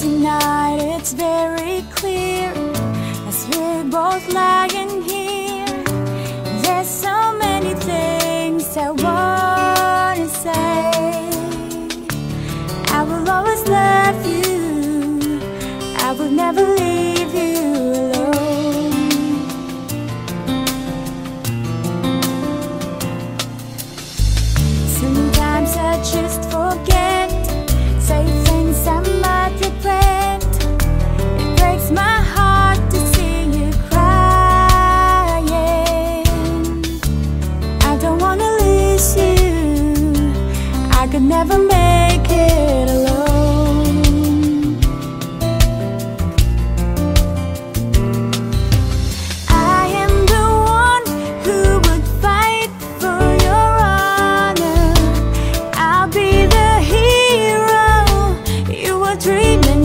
Tonight it's very clear, as we're both lying here. There's so many things I wanna say. I will always love you, I will never leave you alone. Sometimes I just forget, say things I might regret. It breaks my heart to see you crying. I don't wanna lose you, I could never make it alone. I am the one who would fight for your honor. I'll be the hero you were dreaming